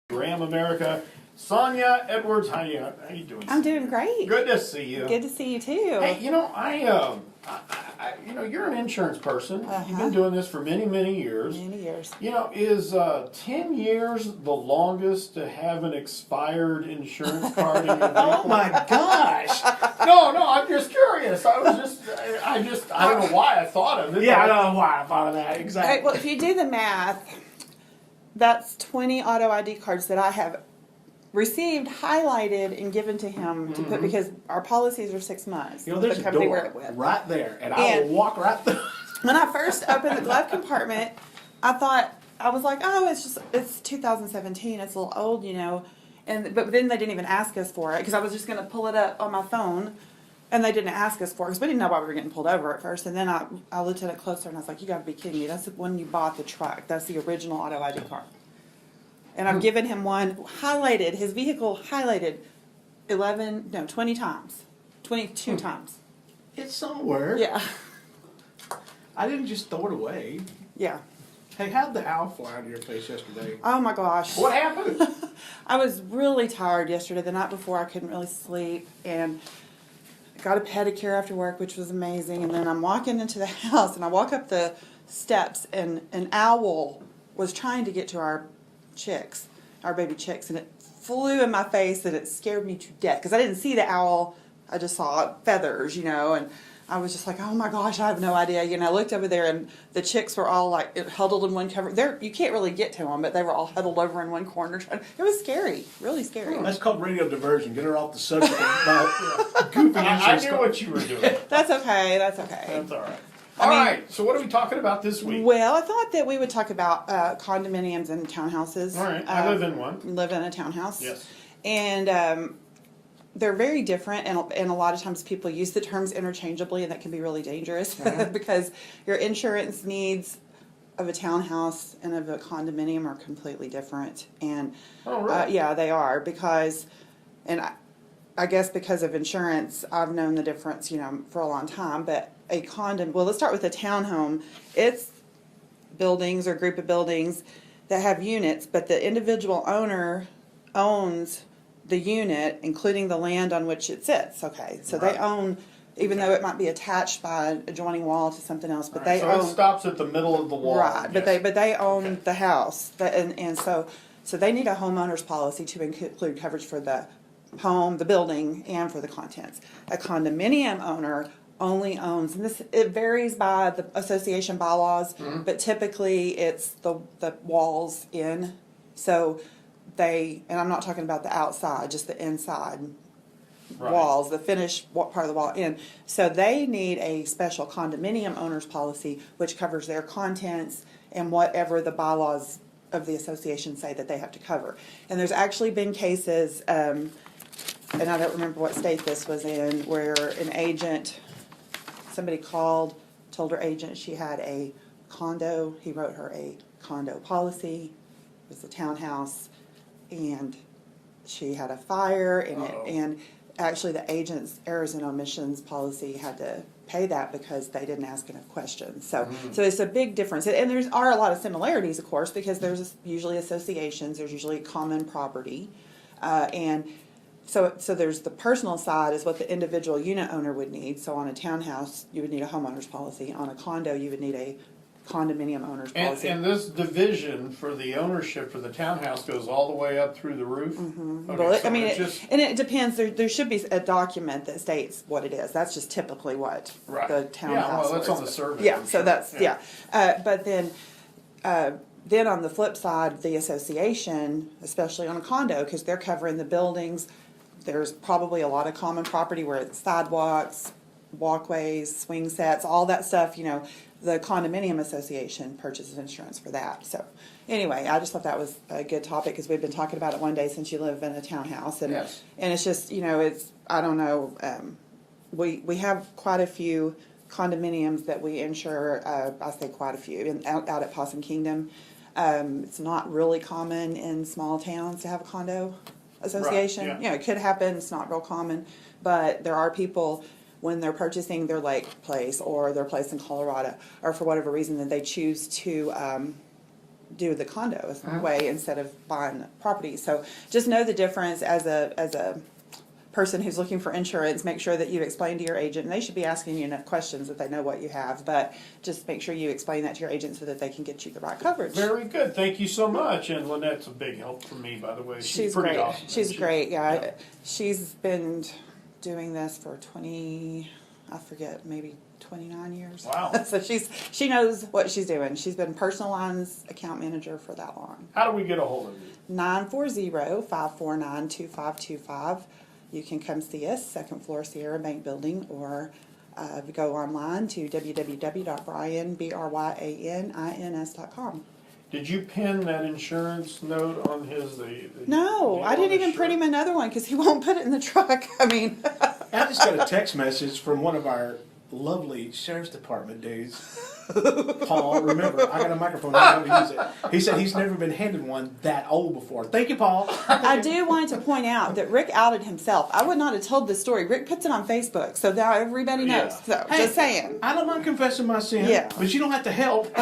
Graham America. Sonia Edwards, how you doing? I'm doing great. Good to see you. Good to see you too. Hey, you're an insurance person. You've been doing this for many, many years. Many years. Is 10 years the longest to have an expired insurance card in your vehicle? Oh my gosh! No, I'm just curious. I don't know why I thought of it. Yeah, I don't know why I thought of that. Okay, Exactly. well, if you do the math, that's 20 auto ID cards that I have received, highlighted, and given to him to put, because our policies are 6 months. You know, there's the a company door we're with. right there, and I will walk right through. When I first opened the glove compartment, I was like, oh, it's 2017. It's a little old, but then they didn't even ask us for it because I was just going to pull it up on my phone, and they didn't ask us for it because we didn't know why we were getting pulled over at first. And then I looked at it closer and I was like, you got to be kidding me. That's when you bought the truck. That's the original auto ID card. And I've given him one highlighted, his vehicle highlighted 20 times. 22 times. It's somewhere. Yeah. I didn't just throw it away. Yeah. Hey, how'd the owl fly out of your face yesterday? Oh my gosh. What happened? I was really tired yesterday. The night before I couldn't really sleep, and I got a pedicure after work, which was amazing. And then I'm walking into the house, and I walk up the steps, and an owl was trying to get to our baby chicks, and it flew in my face, and it scared me to death because I didn't see the owl. I just saw feathers, and I was just like, oh my gosh, I have no idea. I looked over there, and the chicks were all like huddled in one cover. You can't really get to them, but they were all huddled over in one corner. It was scary, really scary. That's called radio diversion. Get her off the subject about goofy I insurance. knew what you were doing. That's okay. That's okay. That's all right. All right, so what are we talking about this week? Well, I thought that we would talk about condominiums and townhouses. All right, I live in one. Live in a townhouse. Yes. And they're very different, and a lot of times people use the terms interchangeably, and that can be really dangerous because your insurance needs of a townhouse and of a condominium are completely different. And yeah, they are I guess because of insurance, I've known the difference, for a long time. But let's start with a townhome. It's buildings or group of buildings that have units, but the individual owner owns the unit, including the land on which it sits. Okay, so they own, even though it might be attached by an adjoining wall to something else, but they own. So it stops at the middle of the wall. Right, but they own the house, and so they need a homeowner's policy to include coverage for the home, the building, and for the contents. A condominium owner only owns, and it varies by the association bylaws, but typically it's the walls in. So and I'm not talking about the outside, just the inside walls, the finished part of the wall in. So they need a special condominium owner's policy, which covers their contents and whatever the bylaws of the association say that they have to cover. And there's actually been cases, and I don't remember what state this was in, where an agent, somebody called, told her agent she had a condo. He wrote her a condo policy. It was a townhouse, and she had a fire, and actually the agent's errors and omissions policy had to pay that because they didn't ask enough questions. So it's a big difference. And there are a lot of similarities, of course, because there's usually associations, there's usually common property, and so there's the personal side is what the individual unit owner would need. So on a townhouse, you would need a homeowner's policy. On a condo, you would need a condominium owner's policy. And this division for the ownership for the townhouse goes all the way up through the roof? Mm-hmm. Okay, Well, so and it depends. There should be a document that states what it is. That's just typically what the townhouse well, that's is. on the survey. Yeah, so sure. that's, but then on the flip side, the association, especially on a condo, because they're covering the buildings, there's probably a lot of common property where it's sidewalks, walkways, swing sets, all that stuff, the condominium association purchases insurance for that. So anyway, I just thought that was a good topic because we've been talking about it one day since you live in a townhouse. And and it's just, it's, I don't know, we have quite a few condominiums that we insure. I say quite a few out at Possum Kingdom. It's not really common in small towns to have a condo association. Right, yeah. It could happen. It's not real common, but there are people when they're purchasing their lake place or their place in Colorado, or for whatever reason that they choose to do the condo way instead of buying the property. So just know the difference as a person who's looking for insurance. Make sure that you explain to your agent, and they should be asking you enough questions that they know what you have, but just make sure you explain that to your agent so that they can get you the right coverage. Very good. Thank you so much. And Lynette's a big help for me, by the way. She's pretty great. awesome. She's great, yeah. She's been doing this for maybe 29 years. Wow. So she knows what she's doing. She's been personal lines account manager for that long. How do we get a hold of you? 940-549-2525. You can come see us, second floor Sierra Bank Building, or go online to www.bryanins.com. Did you pin that insurance note on his? No, I didn't even print him another one because he won't put it in the truck. I mean, I just got a text message from one of our lovely sheriff's department dudes. Paul, remember, I got a microphone. I know to use it. He said he's never been handed one that old before. Thank you, Paul. I do want to point out that Rick outed himself. I would not have told this story. Rick puts it on Facebook, so now everybody knows. Yeah. So, just saying. I don't mind confessing my sin, Yeah. but you don't have to help.